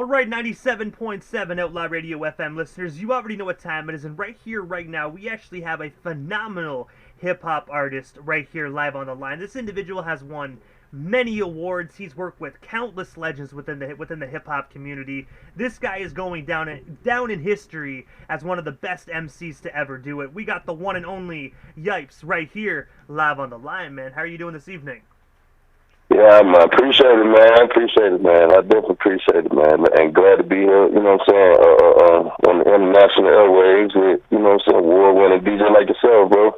Alright, 97.7 Outlaw Radio FM listeners, you already know what time it is, and right here, right now, we actually have a phenomenal hip-hop artist right here live on the line. This individual has won many awards. He's worked with countless legends within the hip-hop community. This guy is going down in history as one of the best MCs to ever do it. We got the one and only Yipes right here live on the line, man. How are you doing this evening? Yeah, man, appreciate it, man. I appreciate it, man. I definitely appreciate it, man. And glad to be here, you know what I'm saying, on the international airwaves with, you know what I'm saying, award-winning DJ like yourself, bro.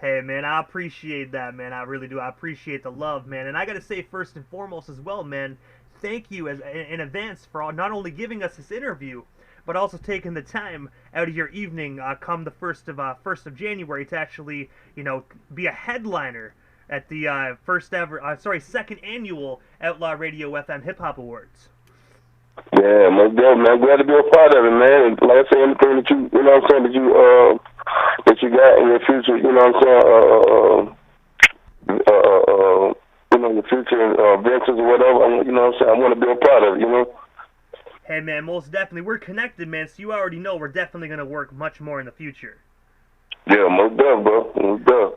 Hey, man, I appreciate that, man. I really do. I appreciate the love, man. And I got to say, first and foremost as well, man, thank you in advance for not only giving us this interview, but also taking the time out of your evening come the 1st of January to actually, you know, be a headliner at the second annual Outlaw Radio FM Hip Hop Awards. Yeah, most definitely, man. Glad to be a part of it, man. And like I say, anything that you know what I'm saying, that you got in your future, you know what I'm saying, you know, your future ventures or whatever, you know what I'm saying, I want to be a part of it, you know? Hey, man, most definitely. We're connected, man, so you already know we're definitely going to work much more in the future. Yeah, most definitely, bro. Most definitely.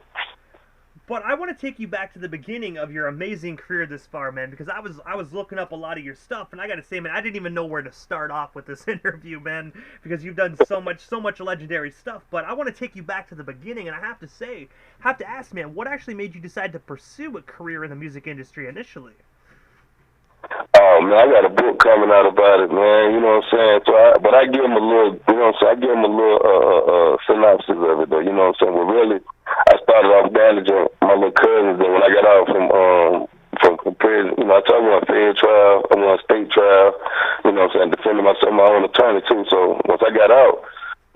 But I want to take you back to the beginning of your amazing career this far, man, because I was looking up a lot of your stuff, and I got to say, man, I didn't even know where to start off with this interview, man, because you've done so much legendary stuff. But I want to take you back to the beginning, and I have to ask, man, what actually made you decide to pursue a career in the music industry initially? Oh, man, I got a book coming out about it, man, you know what I'm saying? But I give them a little, you know what I'm saying, I give them a little synopsis of it, though, you know what I'm saying? Well, really, I started off bandaging my little cousins, and when I got out from prison, you know, I told them I went fed trial, I went state trial, you know what I'm saying, defending myself, my own attorney, too. So once I got out,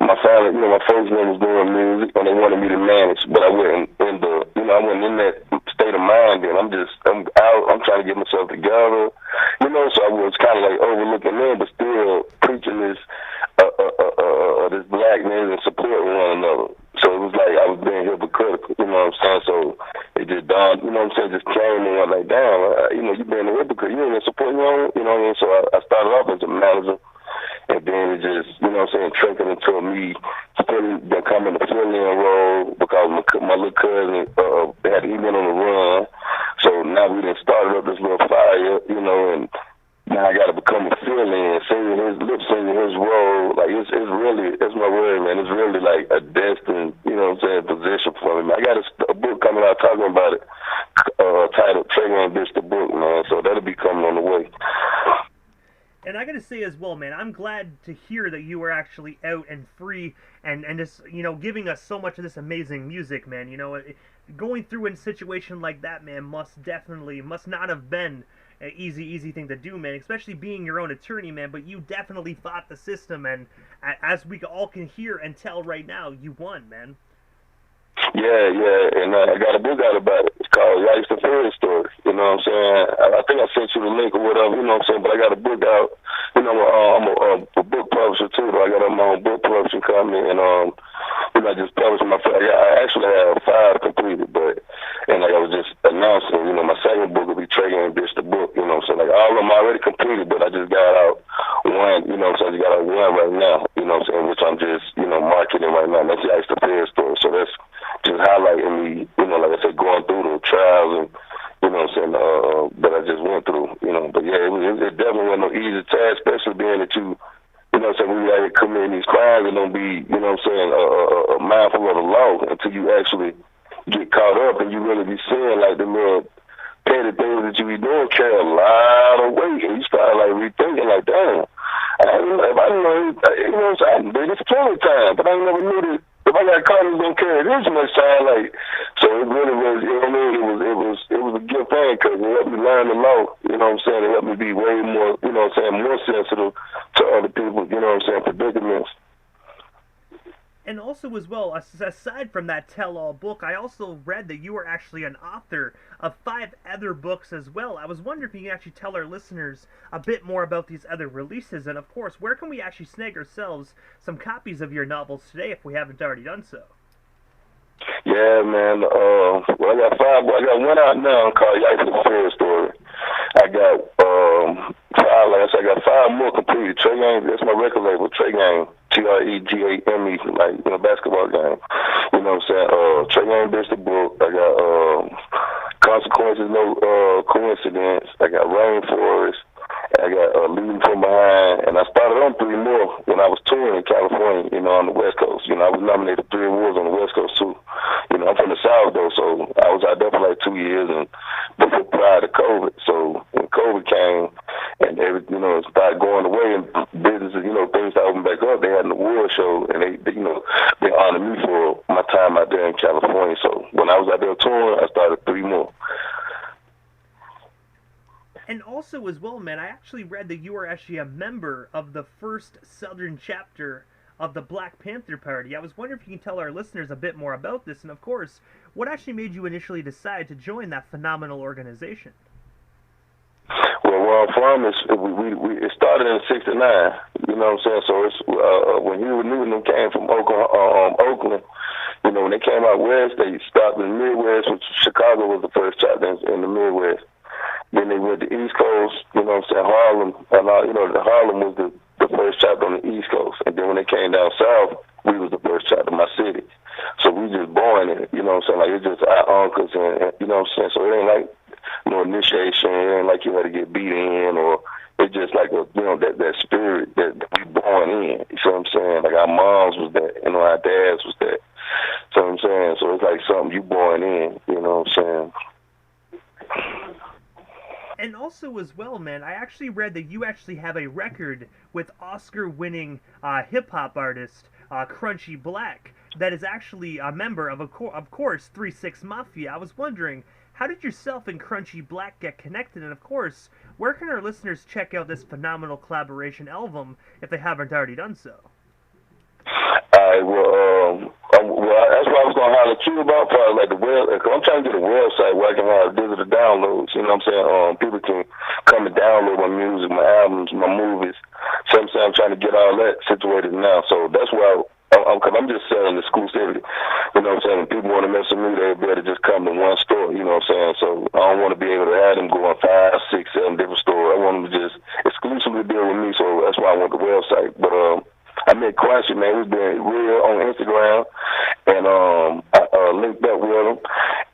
my family, you know, my folks was doing music, and they wanted me to manage, but I wasn't in that state of mind, and I'm out, I'm trying to get myself together, you know, so I was kind of like overlooking them, but still preaching this blackness and supporting one another. So it was like I was being hypocritical, you know what I'm saying? So it just dawned, you know what I'm saying, just came and went like, damn, you know, you being a hypocrite, you ain't supporting your own, you know what I mean? So I started off as a manager, and then it just, you know what I'm saying, trickled into me becoming a fill-in role because my little cousin he been on the run. So now we done started up this little fire, you know, and now I got to become a fill-in, singing his role. Like, it's really, that's my word, man. It's really like a destined, you know what I'm saying, position for me. I got a book coming out talking about it, titled Trigger and Bitch the Book, man. So that'll be coming on the way. And I gotta say as well, man, I'm glad to hear that you were actually out and free and just, you know, giving us so much of this amazing music, man. You know, going through a situation like that, man, must not have been an easy thing to do, man, especially being your own attorney, man, but you definitely fought the system, and as we all can hear and tell right now, you won, man. Yeah, and I got a book out about it. It's called Yipes the Fairy Story. You know what I'm saying? I think I sent you the link or whatever, you know what I'm saying? But I got a book out. You know, I'm a book publisher too, though. I got my own book publishing company, and you know, I just published I actually have 5 completed, and like I was just announcing, you know, my second book will be Trigger and Bitch the Book, you know what I'm saying? Like, all of them already completed, but I just got out one, you know what I'm saying? I just got out one right now, you know what I'm saying, which I'm just, you know, marketing right now. And that's Yipes the Fairy Story. So that's just highlighting me, you know, like I said, going through the trials and, you know what I'm saying, that I just went through, you know. But yeah, it definitely wasn't no easy task, especially being that you know what I'm saying, when you're committing these crimes and don't be, you know what I'm saying, mindful of the law until you actually get caught up and you really be seeing like the little petty things that you be doing carry a lot of weight, and you start like rethinking like, damn, I didn't know, you know what I'm saying, I did this plenty of time, but I never knew that if I got caught, it was gonna carry this much time. Like, so it really was, you know what I mean, it was a good thing because it helped me learn the law, you know what I'm saying, it helped me be way more, you know what I'm saying, more sensitive to other people, you know what I'm saying, predicaments. And also as well, aside from that tell-all book, I also read that you were actually an author of 5 other books as well. I was wondering if you can actually tell our listeners a bit more about these other releases, and of course, where can we actually snag ourselves some copies of your novels today if we haven't already done so? Yeah, man. Well, I got 5. I got one out now called Yipes the Fairy Story. I got 5. Like I said, I got 5 more completed. Trey Game, that's my record label. Trey Game, TREGAME, like basketball game. You know what I'm saying? Trey Game, that's the book. I got Consequences, No Coincidence. I got Rainforest. I got Leaving From Behind, and I started on 3 more when I was touring in California, on the West Coast. I was nominated 3 awards on the West Coast, too. I'm from the South, though, so I was out there for like 2 years, and before prior to COVID. So when COVID came and everything, it started going away, and businesses, things started opening back up, they had an award show, and they honored me for my time out there in California. So when I was out there touring, I started 3 more. And also as well, man, I actually read that you are actually a member of the first Southern chapter of the Black Panther Party. I was wondering if you can tell our listeners a bit more about this, and of course, what actually made you initially decide to join that phenomenal organization? Well, where I'm from, it started in '69. You know what I'm saying? So it's when Huey Newton came from Oakland, when they came out west, they stopped in the Midwest, which Chicago was the first chapter in the Midwest. Then they went to East Coast, Harlem, and Harlem was the first chapter on the East Coast. And then when they came down south, we was the first chapter in my city. So we just born in it, like it's just our uncles and so it ain't like no initiation, it ain't like you had to get beat in, or it's just like that spirit that we born in. You see what I'm saying? Like our moms was that, our dads was that. So I'm saying, so it's like something you born in, you know what I'm saying? And also as well, man, I actually read that you actually have a record with Oscar-winning hip-hop artist Crunchy Black that is actually a member of course, 3 6 Mafia. I was wondering, how did yourself and Crunchy Black get connected? And of course, where can our listeners check out this phenomenal collaboration album if they haven't already done so? That's what I was going to holler at you about, probably like the web. I'm trying to get a website where I can have digital downloads. You know what I'm saying? People can come and download my music, my albums, my movies. So I'm trying to get all that situated now. So that's why I'm just selling exclusivity. You know what I'm saying? When people want to mess with me, they better just come to one store. You know what I'm saying? So I don't want to be able to have them going 5, 6, 7 different stores. I want them to just exclusively deal with me. So that's why I want the website. But I met Quincy, man. We've been real on Instagram, and I linked up with him,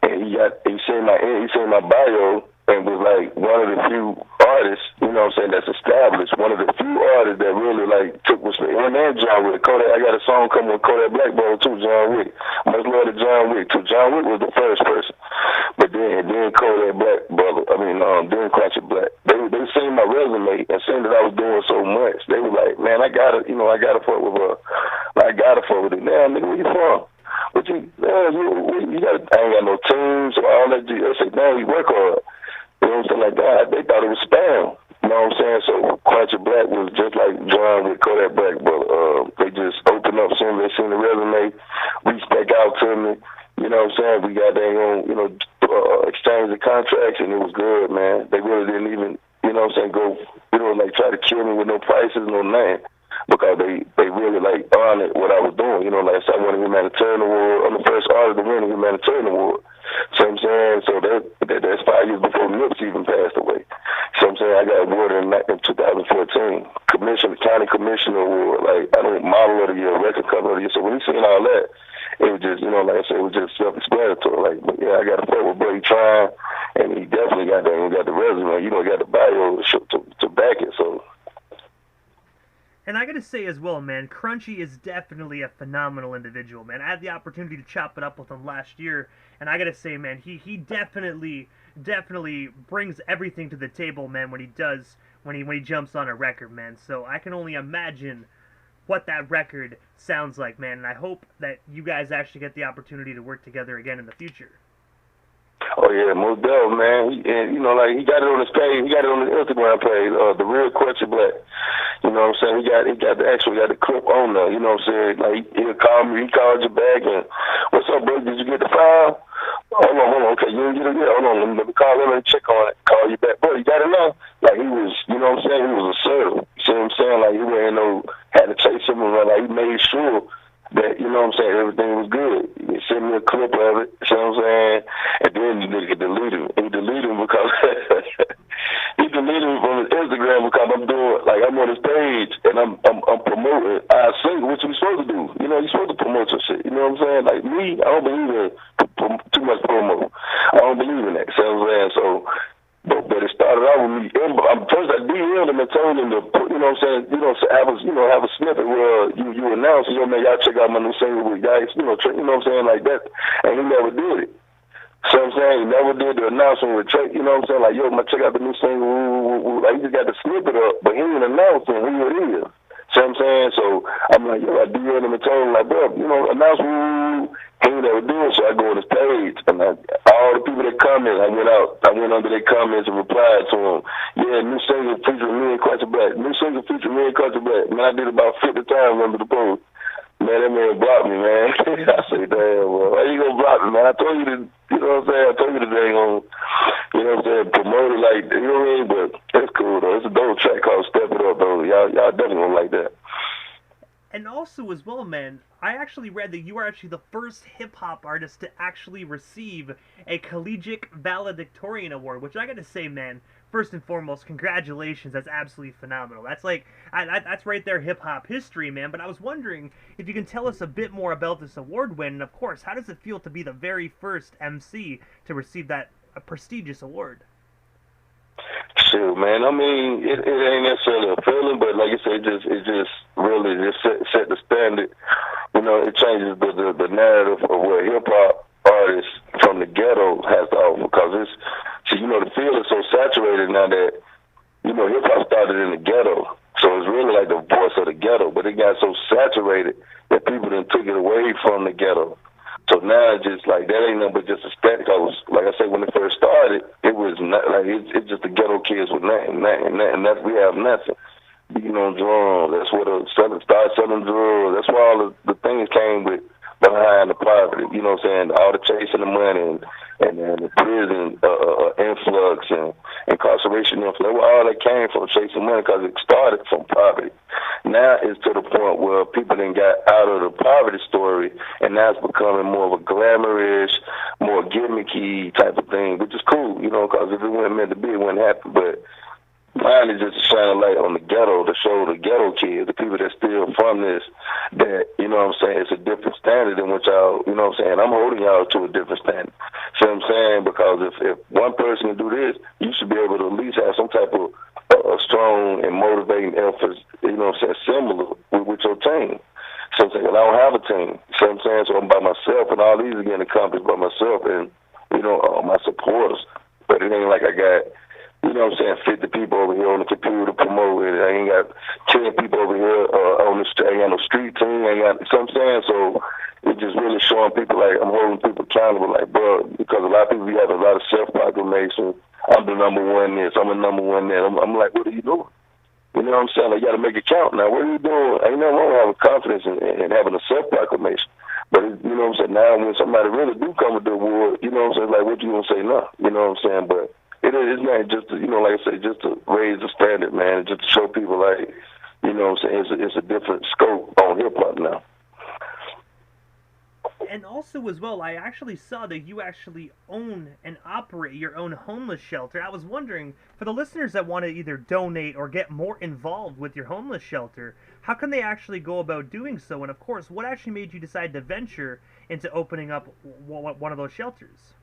and he seen my bio, and was like one of the few artists, that's established. One of the few artists that really like took respect. And John Wick, Kodak. I got a song coming with Kodak Blackball too. John Wick, much love to John Wick too. John Wick was the first person, but then Kodak Blackball. Then Crunchy Black. They seen my resume and seen that I was doing so much. They were like, man, I gotta fuck with her. I gotta fuck with it. Now, nigga, where you from? But you got, I ain't got no teams or all that. They say, man, you work hard. You know what I'm saying? Like that. They thought it was spam. You know what I'm saying? So Crunchy Black was just like John with Kodak Black, but they just opened up soon as they seen the resume, reached back out to me. You know what I'm saying? We got their own, exchange the contracts, and it was good, man. They really didn't even, go, try to kill me with no prices, no name. Because they really honored what I was doing. Like I said, I won a humanitarian award. I'm the first artist to win a humanitarian award. So I'm saying, so that's 5 years before Nips even passed away. So I'm saying, I got awarded in 2014, county commissioner award. Like, I don't model of the year, record cover of the year. So when he seen all that, it was just, like I said, it was just self-explanatory. Like, but yeah, I got to fuck with Buddy Trying, and he definitely got the resume. Got the bio to back it. So. And I gotta say as well, man, Crunchy is definitely a phenomenal individual, man. I had the opportunity to chop it up with him last year, and I gotta say, man, he definitely brings everything to the table, man, when he jumps on a record, man. So I can only imagine what that record sounds like, man, and I hope that you guys actually get the opportunity to work together again in the future. Oh yeah, most definitely, man. He got it on his page. He got it on his Instagram page. The real Crunchy Black. You know what I'm saying? He got the clip on there. You know what I'm saying? Like he'll call me. He called you back and, what's up, bro? Did you get the file? Hold on. Okay, you didn't get it yet. Hold on. Let me call him and check on it. Call you back, bro. You got it now? Like he was, you know what I'm saying? He was assertive. You see what I'm saying? Like he wasn't had to chase him around. Like he made sure that, you know what I'm saying, everything was good. He sent me a clip of it, you know what I'm saying? And then the nigga deleted him. He deleted him because he deleted him from his Instagram because I'm and I'm promoting our single, which we supposed to do. You know, you're supposed to promote your shit. You know what I'm saying? Like me, I don't believe in too much promo. I don't believe in that. So I'm saying, but it started out with me. First I DM'd him and told him to put, you know what I'm saying, have a snippet where you announce, you know, man, y'all check out my new single with Yipes, you know what I'm saying, like that. And he never did it. So I'm saying, he never did the announcement with Trey, you know what I'm saying, like, yo, man, check out the new single, like, he just got the snippet up, but he didn't announce who it is. So I'm saying, so I'm like, yo, I DM'd him and told him, like, bro, you know, announce who. He never do it, so I go on his page, and all the people that comment, I went under their comments and replied to them. Yeah, new single featuring me and Culture Black. New single featuring me and Culture Black. Man, I did about 50 times under the post. Man, that man blocked me, man. I say, damn, well, why you gonna block me, man? I told you to, you know what I'm saying? I told you that they ain't gonna, you know what I'm saying, promote it like, you know what I mean? But it's cool, though. It's a dope track called Step It Up, though. Y'all definitely gonna like that. And also as well, man, I actually read that you are actually the first hip-hop artist to actually receive a collegiate valedictorian award, which I gotta say, man, first and foremost, congratulations. That's absolutely phenomenal. That's like, that's right there hip-hop history, man. But I was wondering if you can tell us a bit more about this award win, and of course, how does it feel to be the very first MC to receive that prestigious award? Shoot, man. I mean, it ain't necessarily a feeling, but like I said, it just really just set the standard. You know, it changes the narrative of what hip hop artists from the ghetto has to offer. Because you know, the field is so saturated now that, you know, hip hop started in the ghetto, so it's really like the voice of the ghetto. But it got so saturated that people then took it away from the ghetto. So now it's just like that ain't nothing but just a static. Like I said, when it first started, it was not like it's just the ghetto kids with nothing. We have nothing. Beating on drums. That's what started selling drugs. That's where all the things came with behind the poverty. You know what I'm saying? All the chasing the money and the prison influx and incarceration influx. That's where all that came from, chasing money, because it started from poverty. Now it's to the point where people then got out of the poverty story, and now it's becoming more of a glamorous, more gimmicky type of thing, which is cool, you know, because if it wasn't meant to be, it wouldn't happen. But mine is just to shine a light on the ghetto, to show the ghetto kids, the people that still from this, that, you know what I'm saying, it's a different standard than what y'all, you know what I'm saying, I'm holding y'all to a different standard. See what I'm saying? Because if one person can do this, you should be able to at least have some type of strong and motivating efforts, you know what I'm saying, similar with your team. So I'm saying, well, I don't have a team. So I'm saying, so I'm by myself, and all these are getting accomplished by myself and, you know, my supporters. But it ain't like I got, you know what I'm saying, 50 people over here on the computer promoting it. I ain't got 10 people over here on the street. I ain't got no street team. I ain't got, you know what I'm saying? So it's just really showing people, like, I'm holding people accountable, like, bro, because a lot of people, we have a lot of self-proclamation. I'm the number one this, I'm the number one that. I'm like, what are you doing? You know what I'm saying? Like, you got to make it count now. What are you doing? Ain't nothing wrong with having confidence and having a self-proclamation. But, you know what I'm saying, now when somebody really do come with the award, you know what I'm saying, like, what you going to say now? You know what I'm saying? But it's not just to, you know, like I say, just to raise the standard, man, just to show people, like, you know what I'm saying, it's a different scope on hip-hop now. And also as well, I actually saw that you actually own and operate your own homeless shelter. I was wondering, for the listeners that want to either donate or get more involved with your homeless shelter, how can they actually go about doing so? And of course, what actually made you decide to venture into opening up one of those shelters?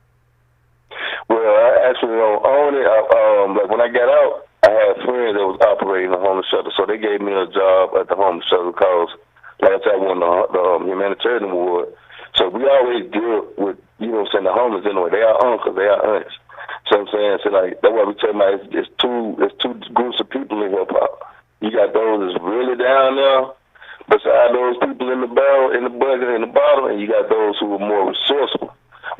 Well, I actually don't own it. Like when I got out, I had friends that was operating a homeless shelter, so they gave me a job at the homeless shelter because, like I said, I won the humanitarian award. So we always deal with, you know what I'm saying, the homeless anyway. They are uncles, they are aunts. So I'm saying, so like, that's why we tell my, it's two groups of people in hip hop. You got those that's really down there, beside those people in the barrel, in the bucket, in the bottom, and you got those who are more resourceful,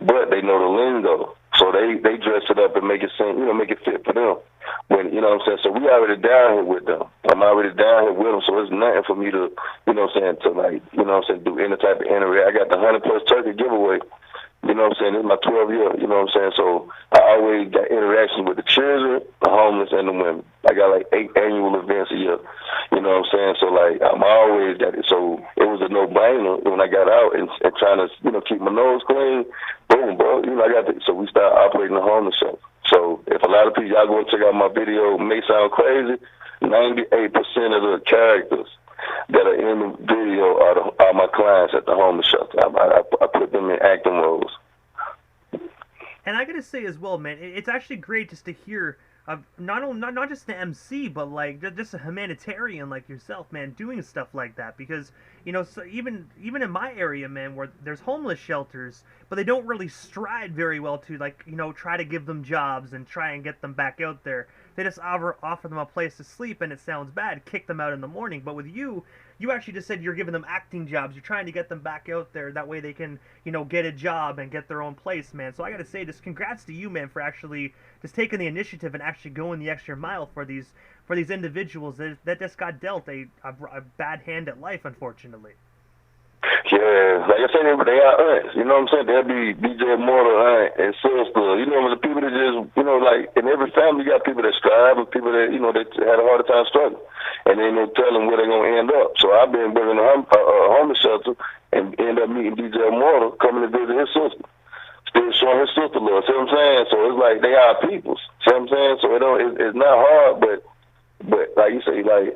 but they know the lingo. So they dress it up and make it seem, you know, make it fit for them. When, you know what I'm saying, so we already down here with them. I'm already down here with them, so it's nothing for me to, you know what I'm saying, to like, you know what I'm saying, do any type of interact. I got the 100+ turkey giveaway. You know what I'm saying? This is my 12th year, you know what I'm saying? So I always got interaction with the children, the homeless, and the women. I got like 8 annual events a year. You know what I'm saying? So like I'm always got it. So it was a no-brainer when I got out and trying to, you know, keep my nose clean. Boom, bro. You know, I got the, so we started operating the homeless shelter. So if a lot of people, y'all go and check out my video, it may sound crazy, 98% of the characters that are in the video are my clients at the homeless shelter. I put them in acting roles. And I gotta say as well, man, it's actually great just to hear not just the MC, but like just a humanitarian like yourself, man, doing stuff like that. Because so even in my area, man, where there's homeless shelters, but they don't really strive very well to try to give them jobs and try and get them back out there. They just offer them a place to sleep, and it sounds bad, kick them out in the morning. But with you actually just said you're giving them acting jobs. You're trying to get them back out there. That way they can, get a job and get their own place, man. So I got to say, just congrats to you, man, for actually just taking the initiative and actually going the extra mile for these individuals that just got dealt a bad hand at life, unfortunately. Yeah, like I said, they are aunts. You know what I'm saying? They'll be DJ Mortal, aunt, and sister. The people that just, like in every family, you got people that strive and people that, that had a harder time struggling. And then they tell them where they're going to end up. So I've been working a homeless shelter and end up meeting DJ Mortal, coming to visit his sister. Still showing his sister love. See what I'm saying? So it's like they are peoples. See what I'm saying? So it's not hard, but like you say, like,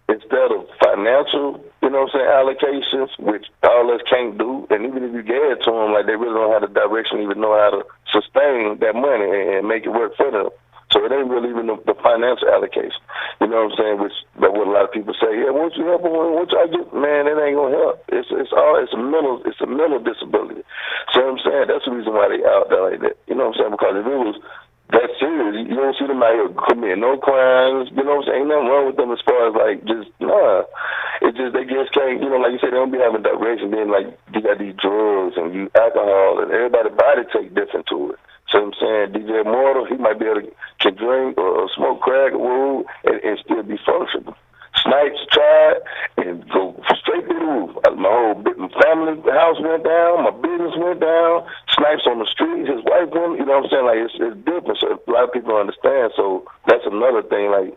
instead of financial, allocations, which all us can't do, and even if you gave it to them, like, they really don't have the direction, even know how to sustain that money and make it work for them. So it ain't really even the financial allocation. You know what I'm saying? Which, but what a lot of people say, yeah, once you help them, once I get, man, it ain't gonna help. It's a mental disability. So I'm saying that's the reason why they out there like that. You know what I'm saying? Because if it was that serious, you don't see them out here committing no crimes. You know what I'm saying? Ain't nothing wrong with them as far as like just It's just they just can't. Like you said, they don't be having direction. Then like you got these drugs and you alcohol and everybody's body take different to it. So I'm saying DJ Mortal, he might be able to drink or smoke crack or wood and still be functional. Snipes tried and go straight to the roof. My family house went down, my business went down. Snipes on the streets, his wife went. You know what I'm saying? Like it's different. So a lot of people don't understand. So that's another thing. Like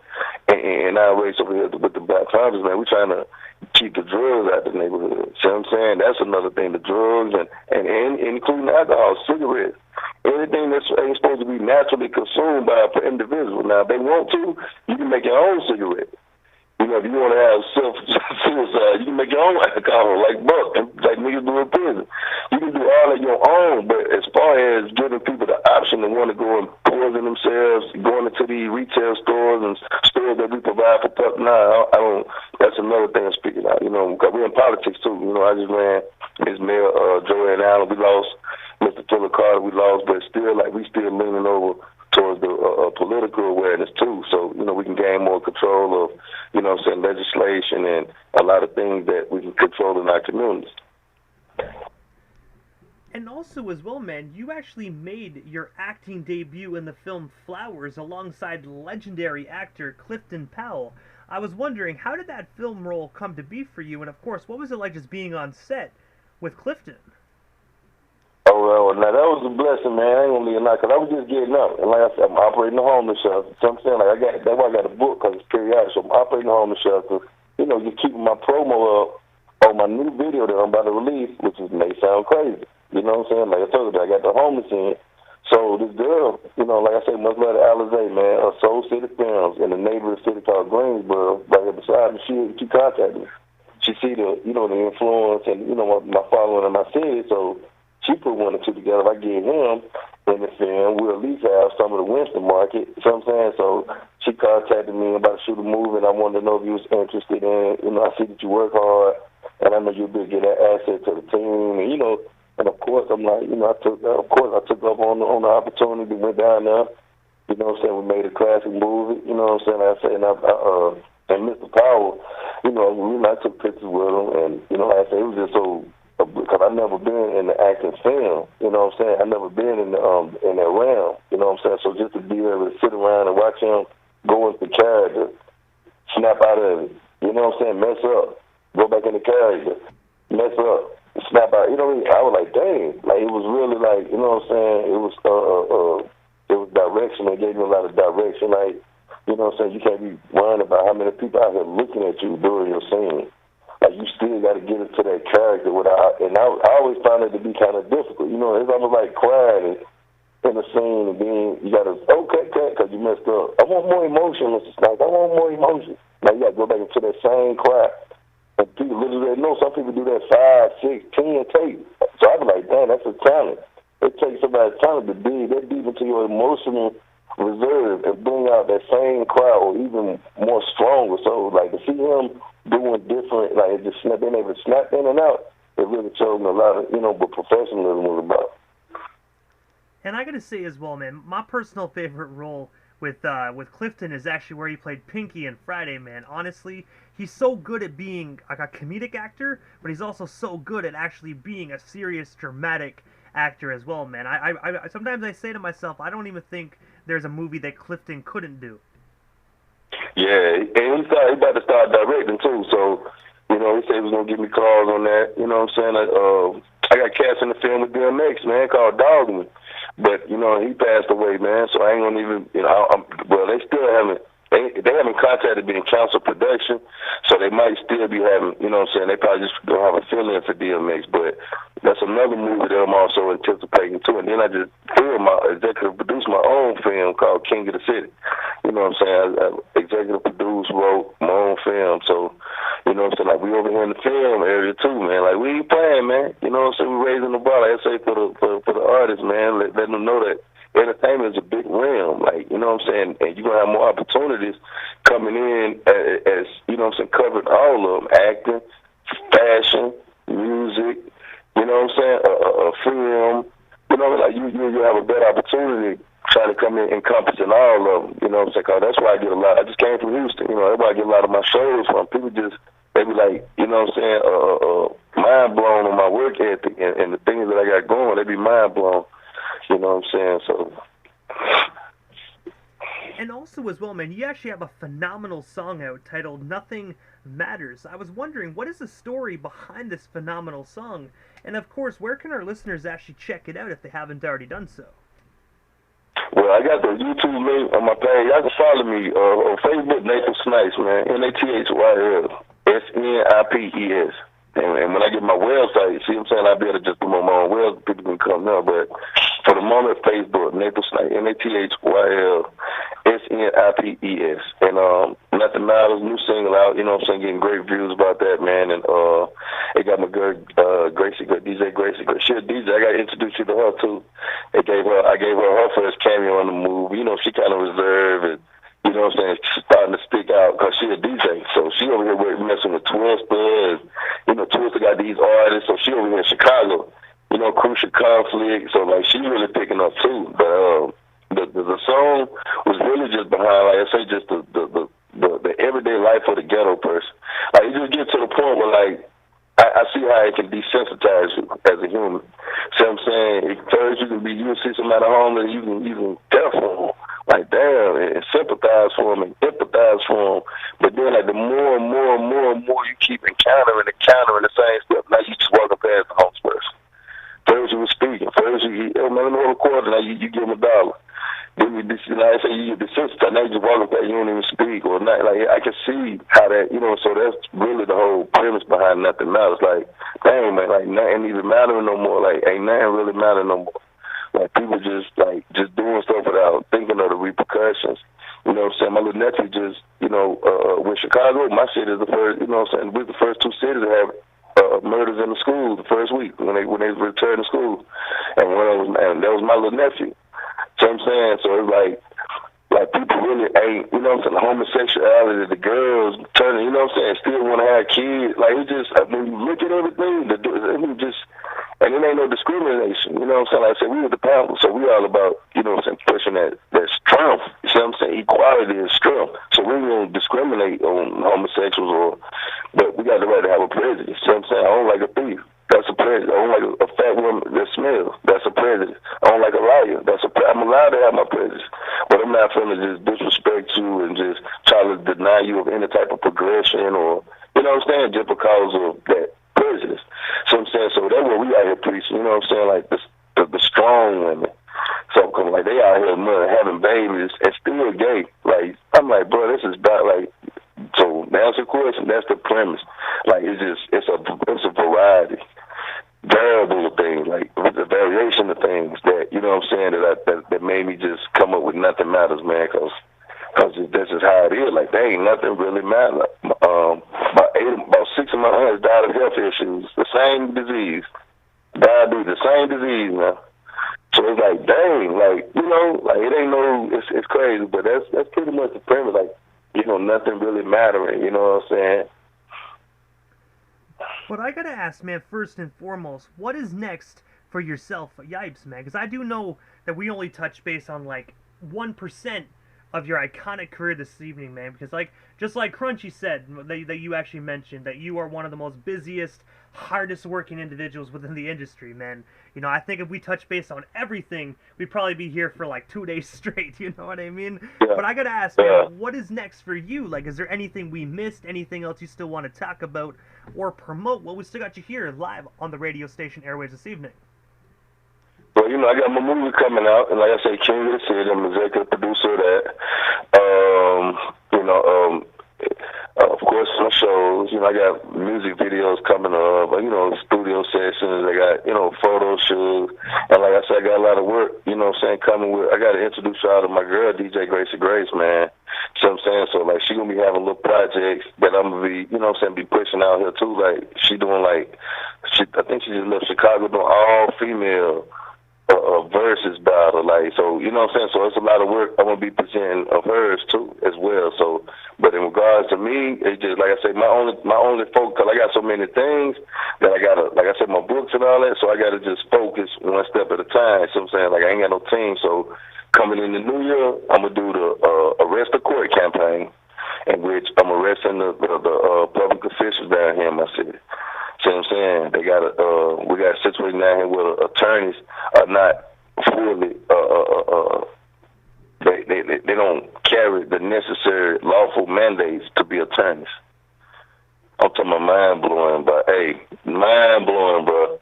in our race over here with the Black Founders, man, we're trying to keep the drugs out the neighborhood. See what I'm saying? That's another thing. The drugs and including alcohol, cigarettes. Anything that ain't supposed to be naturally consumed by an individual. Now, if they want to, you can make your own cigarette. If you want to have self-suicide, you can make your own alcohol, like Buck, like niggas do in prison. You can do all of your own, but as far as giving people the option to want to go and poison themselves, going into the retail stores and stores that we provide for public, I don't. That's another thing I'm speaking out. Because we're in politics too. I just ran Ms. Mayor Joanne Allen. We lost Mr. Philip Carter. We lost, but still, like we still leaning over towards the political awareness too, so we can gain more control of legislation and a lot of things that we can control in our communities. And also as well, man, you actually made your acting debut in the film Flowers alongside legendary actor Clifton Powell. I was wondering, how did that film role come to be for you, and of course, what was it like just being on set with Clifton? Oh, well, now that was a blessing, man. I ain't gonna leave it because I was just getting up. And like I said, I'm operating the homeless shelter. So I'm saying, that's why I got a book, because it's periodic. So I'm operating the homeless shelter. Just keeping my promo up on my new video that I'm about to release, which may sound crazy. You know what I'm saying? Like I told you, I got the homeless in. So this girl, like I said, much like Alizé, man, Soul City Films in the neighboring city called Greensboro, right here beside me, she contacted me. She see the influence and, my following in my city, so she put one or two together. If I get him in the film, we'll at least have some of the Winston market. You know what I'm saying? So she contacted me about to shoot a movie, and I wanted to know if you was interested in I see that you work hard, and I know you'll be able to get that asset to the team. And, and of course, I'm like, I took up on the opportunity, went down there. You know what I'm saying? We made a classic movie. You know what I'm saying? And Mr. Powell, I took pictures with him, and, like I said, it was just so, because I've never been in the acting film, you know what I'm saying? I've never been in that realm, you know what I'm saying? So just to be able to sit around and watch him go into the character, snap out of it, you know what I'm saying? Mess up, go back in the character, mess up, snap out. I was like, dang, like it was really like, you know what I'm saying? It was direction. It gave me a lot of direction. Like, you know what I'm saying? You can't be worrying about how many people out here looking at you during your scene. Like, you still got to get into that character and I always found it to be kind of difficult. It's almost like crying in the scene, and then you gotta cut because you messed up. I want more emotion, Mr. Snipes. I want more emotion. Now you gotta go back into that same crowd. And people literally know some people do that 5, 6, 10 takes. So I be like, damn, that's a talent. It takes somebody's talent to dig that deep into your emotional reserve and bring out that same crowd or even more stronger. So like to see him doing different, like just being able to snap in and out, it really showed me a lot of, what professionalism was about. And I gotta say as well, man, my personal favorite role with Clifton is actually where he played Pinky in Friday, man. Honestly, he's so good at being like a comedic actor, but he's also so good at actually being a serious, dramatic actor as well, man. I sometimes I say to myself, I don't even think there's a movie that Clifton couldn't do. Yeah, and he about to start directing too, so, he said he was going to give me calls on that, you know what I'm saying? I got cast in the film with DMX, man, called Dogman. But, he passed away, man, so I ain't going to even, well, they still haven't, they haven't contacted me in council production, so they might still be having, you know what I'm saying, they probably just don't have a feeling for DMX, but that's another movie that I'm also anticipating too. And then I just executive produced my own film called King of the City. You know what I'm saying? I executive produced, wrote my own film, so, you know what I'm saying, like we over here in the film area too, man, like we ain't playing, man, you know what I'm saying, we raising the bar, like I say, for the artists, man, letting them know that entertainment is a big realm, like, you know what I'm saying, and you're going to have more opportunities coming in as, you know what I'm saying, covering all of them, acting, fashion, music, you know what I'm saying, a film, you know, like you have a better opportunity trying to come in encompassing all of them, you know what I'm saying, cause that's why I get a lot. I just came from Houston, you know, everybody get a lot of my shows from. People just, they be like, you know what I'm saying, mind blown on my work ethic and the things that I got going, they be mind blown. You know what I'm saying? So. And also as well, man, you actually have a phenomenal song out titled Nothing Matters. I was wondering, what is the story behind this phenomenal song? And of course, where can our listeners actually check it out if they haven't already done so? Well, I got the YouTube link on my page. You can follow me on Facebook, Nathan Snipes, man. NATHYL, SNIPES. And when I get my website, see what I'm saying, I'll be able to just promote my own website. People can come now. But for the moment, Facebook, Nathan Snipes, NATHYL, SNIPES. And Nothing Matters, new single out, you know what I'm saying, getting great views about that, man. And it got my girl, Gracie, DJ Gracie. She a DJ. I got to introduce you to her, too. I gave her first cameo on the movie. You know, she kind of reserved and, you know what I'm saying, she's starting to stick out because she a DJ. So she over here messing with Twister. And, you know, Twister got these artists. So she over here in Chicago. You know, Crucial Conflict. So, like, she's really picking up, too. But the song was really just behind, like I say, just the everyday life of the ghetto person. Like, you just get to the point where, like, I see how it can desensitize you as a human. See what I'm saying? At first, you see somebody homeless, you can care for them. Like, damn, and sympathize for them and empathize for them. But then, like, the more and more you keep encountering the same stuff, now you just walking past the homeless person. First you were speaking. First you, man, let me record it. Now you give them $1. Then you get desensitized. Now you just walking past, you don't even speak or not. Like, I can see how that, you know, so that's really the whole premise behind Nothing Matters. Like, dang, man, like, nothing even mattering no more. Like, ain't nothing really matter no more. Like, people just doing stuff without thinking of the repercussions. You know what I'm saying? My little nephew just, you know, with Chicago, my city is the first, you know what I'm saying, we're the first 2 cities to have murders in the school the first week when they returned to school. And that was my little nephew. So I'm saying, so it's like people really ain't, you know what I'm saying, the homosexuality, the girls turning, you know what I'm saying, still want to have kids. Like, it's just, I mean, you look at everything, and it ain't no discrimination, you know what I'm saying? Like I said, we were the power, so we all about, you know what I'm saying, pushing that strength, you see what I'm saying? Equality is strength. So we don't discriminate on homosexuals, but we got the right to have a prejudice, you see what I'm saying? I don't like a thief. That's a prejudice. I don't like a fat woman that smells. That's a prejudice. I don't like a liar. I'm allowed to have my prejudice. But I'm not going to just disrespect you and just try to deny you of any type of progression or, you know what I'm saying, just because of that prejudice. So I'm saying, so that's what we out here preaching, you know what I'm saying, like the strong women. So like they out here having babies and still gay. Like, I'm like, bro, this is about like, so that's the question. That's the premise. Like, it's a variety, variable of things, like the variation of things that, you know know what I'm saying, that made me just come up with Nothing Matters, man, because this is how it is. Like, there ain't nothing really matter. About 6 of my aunts died of health issues, the same disease. Diabetes, the same disease, man. So it's like, dang, like, you know, like it ain't no, it's crazy, but that's pretty much the premise. Like, you know, nothing really mattering. You know what I'm saying? But I gotta ask, man, first and foremost, what is next for yourself, Yipes, man? Because I do know that we only touch base on like 1% of your iconic career this evening, man. Because like, just like Crunchy said, that you actually mentioned that you are one of the most busiest, hardest working individuals within the industry, man. You know, I think if we touch base on everything, we'd probably be here for like 2 days straight. You know what I mean? Yeah. But I gotta ask, man, what is next for you? Like, is there anything we missed? Anything else you still want to talk about or promote? Well, we still got you here live on the radio station airways this evening. Well, you know, I got my movie coming out, and like I say, King of the City, I'm executive producer of that. You know, of course, my shows. You know, I got music videos coming up. You know, studio sessions. I got, you know, photo shoots, and like I said, I got a lot of work. You know what I'm saying? Coming with. I got to introduce y'all to my girl, DJ Grace, man. So I'm saying, so like she gonna be having little projects that I'm gonna be, you know what I'm saying, be pushing out here too. Like she doing like, I think she just left Chicago doing all female. Versus battle, like, so, you know what I'm saying? So it's a lot of work I'm gonna be presenting of hers too as well. So, but in regards to me, it's just like I say, my only focus, cause I got so many things that I gotta, like I said, my books and all that. So I gotta just focus one step at a time. So I'm saying, like, I ain't got no team. So coming in the new year, I'm gonna do the arrest the court campaign, in which I'm arresting the public officials down here in my city. See what I'm saying? They got we got a situation down here where attorneys are not fully they don't carry the necessary lawful mandates to be attorneys. I'm talking about mind blowing, but hey, mind blowing, bro.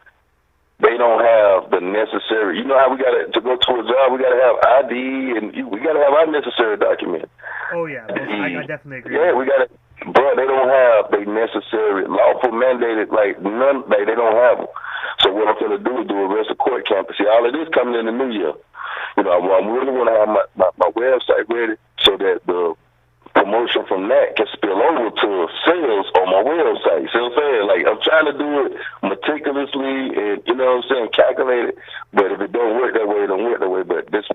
They don't have the necessary. You know how we to go to a job, we gotta have ID, and we gotta have our necessary document. Oh yeah, I definitely agree. Yeah, we gotta. Bro, they don't have the necessary lawful mandated, like none. They don't have them. So what I'm gonna do is do arrest the court campaign. See, all of this coming in the new year. You know, I really want to have my website ready so that the promotion from that can spill over to sales on my website. See what I'm saying? Like, I'm trying to do it meticulously and, you know what I'm saying, calculate it. But if it don't work that way, it don't work that way. But this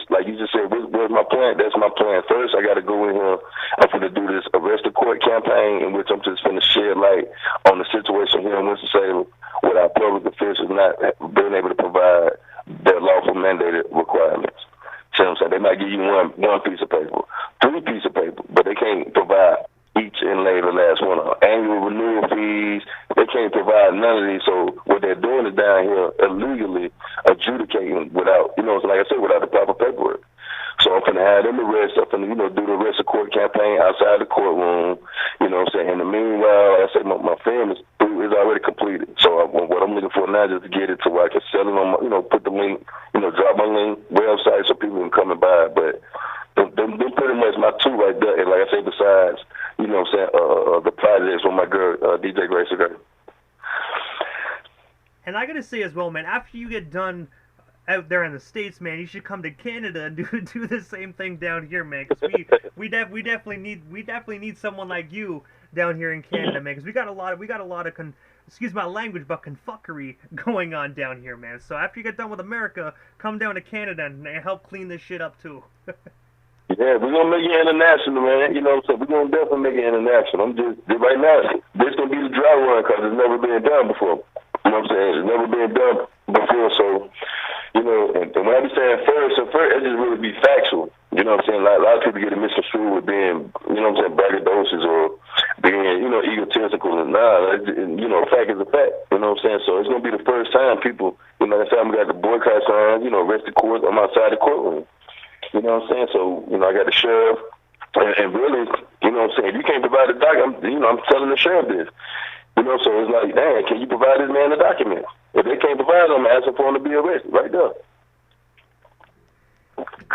like you just said, where's my plan? That's my plan. First, I got to go in here. I'm going to do this arrest the court campaign in which I'm just going to shed light on the situation here in Winston-Salem with our public officials not being able to provide their lawful mandated requirements. See what I'm saying? They might give you one piece of paper, 3 pieces of paper, but they can't provide each inlay the last one. Annual renewal fees, they can't provide none of these. So what they're doing is down here illegally adjudicating without, you know, like I said, without the proper paperwork. So I'm going to have them arrest, I'm going to, you know, do the arrest of court campaign outside the courtroom, you know what I'm saying? In the meanwhile, like I say, my film is already completed. So what I'm looking for now is to get it to where I can sell it on my, you know, put the link, you know, drop my link website so people can come and buy it. But them pretty much my 2 right there. And like I say, besides, you know what I'm saying, the projects with my girl, DJ Grace. And I gotta say as well, man, after you get done out there in the States, man, you should come to Canada and do the same thing down here, man. Because we definitely need someone like you down here in Canada, man. Because we got a lot of excuse my language, but confuckery going on down here, man. So after you get done with America, come down to Canada and help clean this shit up too. Yeah, we're gonna make it international, man. You know what I'm saying? We're gonna definitely make it international. I'm just right now. This gonna be the dry run because it's never been done before. You know what I'm saying? It's never been done before, so. You know, and when I be saying first, it just really be factual. You know what I'm saying? A lot of people get it misconstrued with being, you know what I'm saying, braggadocious or being, you know, egotistical. And you know, fact is a fact. You know what I'm saying? So it's going to be the first time people, you know, that's how we got the boycott sign, you know, arrest the court. I'm outside the courtroom. You know what I'm saying? So, you know, I got the sheriff. And really, you know what I'm saying, if you can't provide a document, I'm telling the sheriff this. You know, so it's like, dang, can you provide this man a document? If they can't provide them, I'm asking for him to be arrested right there.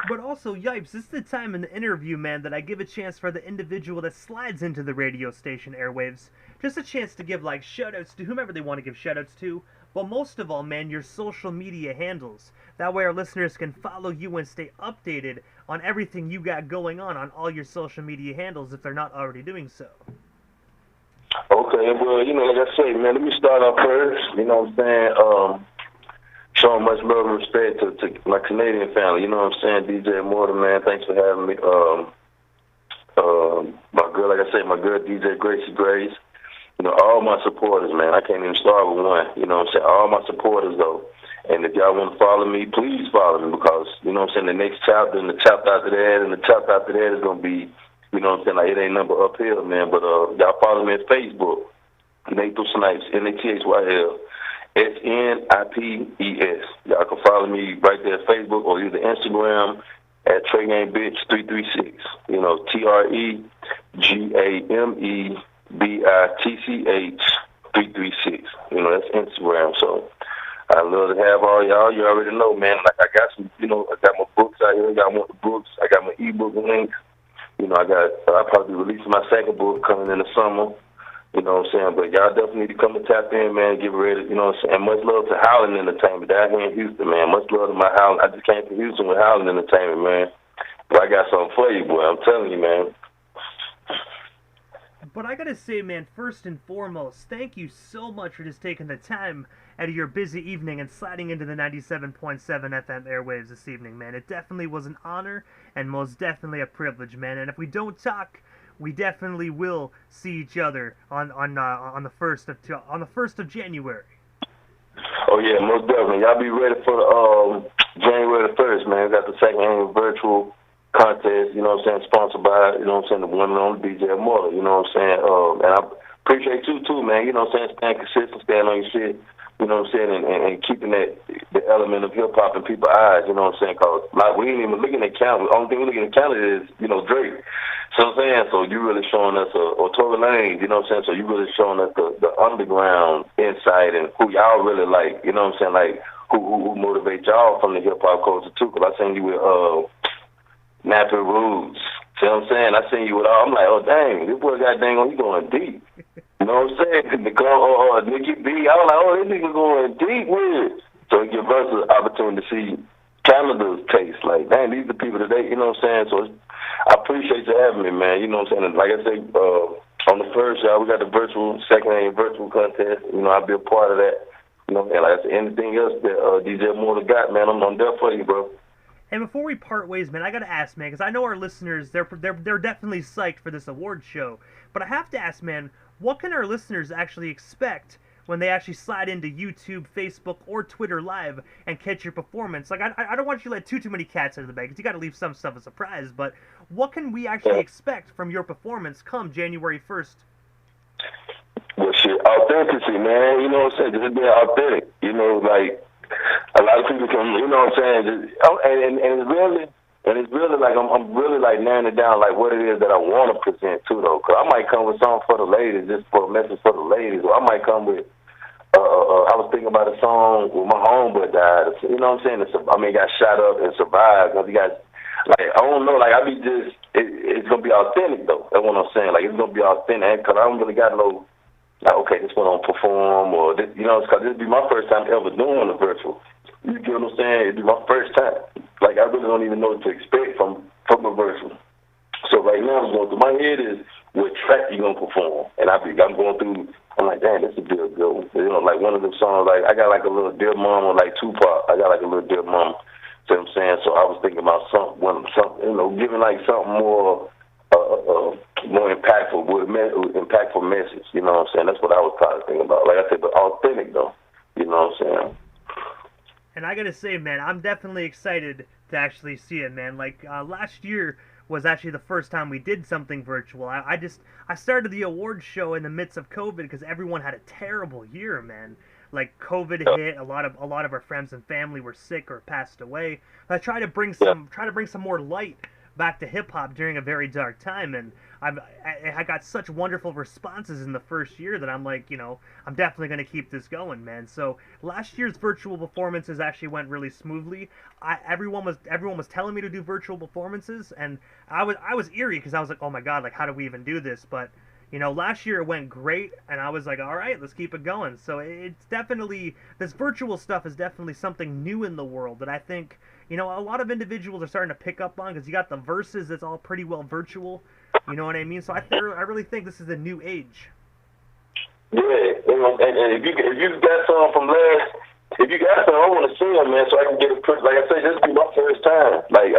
But also, Yipes, this is the time in the interview, man, that I give a chance for the individual that slides into the radio station airwaves. Just a chance to give, like, shout-outs to whomever they want to give shout-outs to. but most of all, man, your social media handles. That way our listeners can follow you and stay updated on everything you got going on all your social media handles if they're not already doing so. Okay, well, like I say, man, let me start off first. You know what I'm saying? Showing much love and respect to my Canadian family. You know what I'm saying? DJ Mortar, man, thanks for having me. My girl, like I say, my girl DJ Gracie Grace. All my supporters, man. I can't even start with one. You know what I'm saying? All my supporters, though. And if y'all want to follow me, please follow me because, you know what I'm saying, the next chapter and the chapter after that and the chapter after that is going to be, you know what I'm saying, like it ain't number uphill, man. But y'all follow me on Facebook, Nathan Snipes, Nathyl Snipes. Y'all can follow me right there at Facebook or either Instagram at Trey Game Bitch 336. TreGamebitch 336. That's Instagram. So I love to have all y'all. You already know, man. Like I got some, I got my books out here. Y'all want the books? I got my ebook links. I'll probably be releasing my second book coming in the summer. You know what I'm saying? But y'all definitely need to come and tap in, man, get ready. You know what I'm saying? And much love to Howling Entertainment down here in Houston, man. Much love to my Howling. I just came to Houston with Howling Entertainment, man. But I got something for you, boy. I'm telling you, man. But I gotta say, man, first and foremost, thank you so much for just taking the time out of your busy evening and sliding into the 97.7 FM airwaves this evening, man. It definitely was an honor and most definitely a privilege, man. And if we don't talk, we definitely will see each other on the first of January. Oh yeah, most definitely. Y'all be ready for the January the 1st, man. We got the second annual virtual contest, you know what I'm saying, sponsored by, you know what I'm saying, the one and only DJ Mortar, you know what I'm saying? And I appreciate you too, man, you know what I'm saying, staying consistent, staying on your shit, you know what I'm saying, and keeping the element of hip hop in people's eyes, you know what I'm saying, because like, we ain't even looking at Canada. The only thing we're looking at Canada is, Drake. So I'm saying, so you really showing us, or Tory Lanez, you know what I'm saying, so you really showing us the underground insight and who y'all really like, you know what I'm saying, like, who motivate y'all from the hip hop culture too, because I seen you with, Nappy Roots. See what I'm saying? I seen you with all. I'm like, oh, dang, this boy got dang on, he going deep. You know what I'm saying? Nicky B, I was like, oh, this nigga going deep with it. So it gives us an opportunity to see Canada's taste. Like, dang, these are the people today, you know what I'm saying? So I appreciate you having me, man. You know what I'm saying? And like I say, on the first, y'all, we got the second annual virtual contest. I'll be a part of that. And like I said, anything else that DJ Mortar got, man, I'm there for you, bro. And before we part ways, man, I gotta ask, man, because I know our listeners, they're definitely psyched for this award show. But I have to ask, man, what can our listeners actually expect when they actually slide into YouTube, Facebook, or Twitter Live and catch your performance? Like, I don't want you to let too many cats out of the bag, because you gotta leave some stuff a surprise. But what can we actually expect from your performance come January 1st? Well, shit, authenticity, man. You know what I'm saying? Just being authentic. Like, a lot of people can, you know what I'm saying, and it's really like I'm really like narrowing it down like what it is that I want to present too though, because I might come with something for the ladies, just for a message for the ladies, or I might come with I was thinking about a song where my homeboy died, you know what I'm saying, got shot up and survived, because he got, like, I don't know, like, it's gonna be authentic though, that's what I'm saying, like, it's gonna be authentic, because I don't really got no, like, okay, this one on perform, or this, because this would be my first time ever doing a virtual. You get what I'm saying? It'd be my first time. Like, I really don't even know what to expect from a virtual. So right now, what's going through my head is what track you gonna perform, and I'm going through. I'm like, damn, this would be a good one. Like one of them songs, like I got like a little Dear Mama, like Tupac. I got like a little Dear Mama. See what I'm saying? So I was thinking about something, giving like something more. More impactful message, you know what I'm saying? That's what I was probably thinking about. Like I said, but authentic though, you know what I'm saying? And I gotta say, man, I'm definitely excited to actually see it, man. Like, last year was actually the first time we did something virtual. I started the awards show in the midst of COVID because everyone had a terrible year, man. Like, COVID hit, a lot of our friends and family were sick or passed away. I try to bring some more light back to hip hop during a very dark time, and I got such wonderful responses in the first year that I'm like, I'm definitely gonna keep this going, man. So last year's virtual performances actually went really smoothly. Everyone was telling me to do virtual performances, and I was eerie because I was like, oh my god, like how do we even do this? But You know, last year it went great, and I was like, all right, let's keep it going. So it's definitely, this virtual stuff is definitely something new in the world that I think, you know, a lot of individuals are starting to pick up on, because you got the verses that's all pretty well virtual. You know what I mean? So I really think this is a new age. Yeah, and if you got some from last, if you got some, I want to see them, man, so I can get a print. Like I say, this will be my first time. Like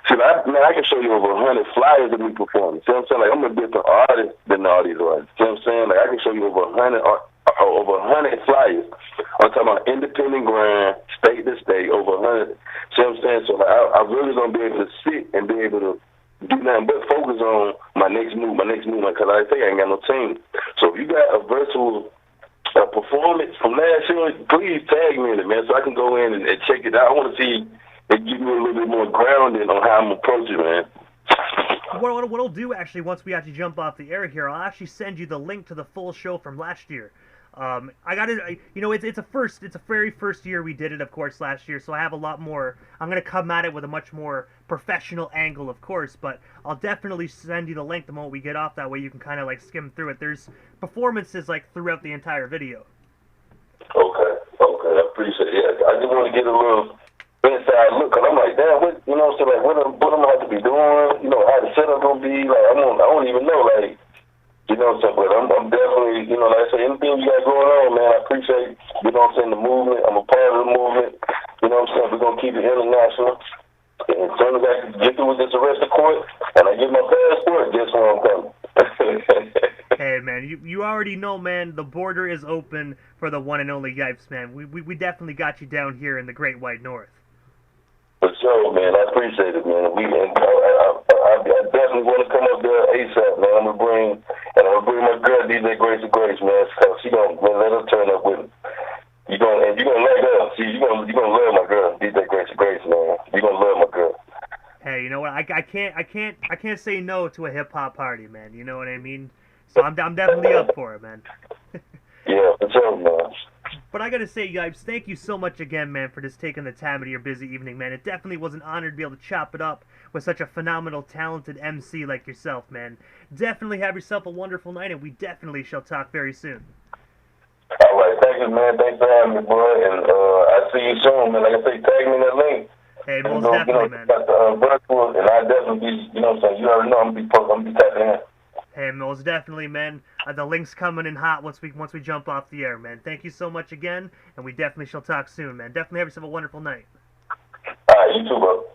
see, I can show you over 100 flyers of me performing. See what I'm saying? Like I'm a different artist than all these artists. See what I'm saying? Like I can show you over 100 flyers. I'm talking about independent grind, state to state, over 100. See what I'm saying? So like, I really gonna be able to sit and be able to do nothing but focus on my next move, because like I say, I ain't got no team. So if you got a virtual performance from last year, please tag me in it, man, so I can go in and check it out. I want to see and give me a little bit more grounding on how I'm approaching, man. What I'll do actually, once we actually jump off the air here, I'll actually send you the link to the full show from last year. I got it. You know, it's a very first year we did it, of course, last year. So I have a lot more. I'm gonna come at it with a much more professional angle, of course. But I'll definitely send you the link the moment we get off. That way you can kind of like skim through it. There's performances like throughout the entire video. Okay, I appreciate it. Yeah, I just want to get a little inside look, cause I'm like, damn, what, you know, so like, what am I have to be doing? You know, how the setup gonna be? Like, I don't even know, like. You know what I'm saying? But I'm definitely, you know, like I say, anything you got going on, man, I appreciate, you know what I'm saying, the movement. I'm a part of the movement. You know what I'm saying? We're going to keep it international. And as soon as I get through with this arrest of court and I get my passport, guess where I'm coming. Hey, man, you already know, man, the border is open for the one and only Yipes, man. We definitely got you down here in the Great White North. For sure, man. I appreciate it, man. I definitely want to come up there ASAP, man. I'm gonna bring my girl DJ Grace of Grace, man. Cause she gonna let her turn up with me. You gonna like her. See, you gonna love my girl, DJ Grace of Grace, man. You gonna love my girl. Hey, you know what? I can't say no to a hip hop party, man. You know what I mean? So I'm definitely up for it, man. Yeah, for sure, man. But I gotta say, Yipes, thank you so much again, man, for just taking the time out of your busy evening, man. It definitely was an honor to be able to chop it up with such a phenomenal, talented MC like yourself, man. Definitely have yourself a wonderful night, and we definitely shall talk very soon. All right, thank you, man. Thanks for having me, boy. And I see you soon, man. Like I say, tag me in that link. Hey, most definitely, man. Got the virtual, and I definitely be, you know what I'm saying. You already know I'm gonna be tapping in. Hey, most definitely, man. The link's coming in hot once we jump off the air, man. Thank you so much again, and we definitely shall talk soon, man. Definitely have yourself a wonderful night. All right, you too, bro.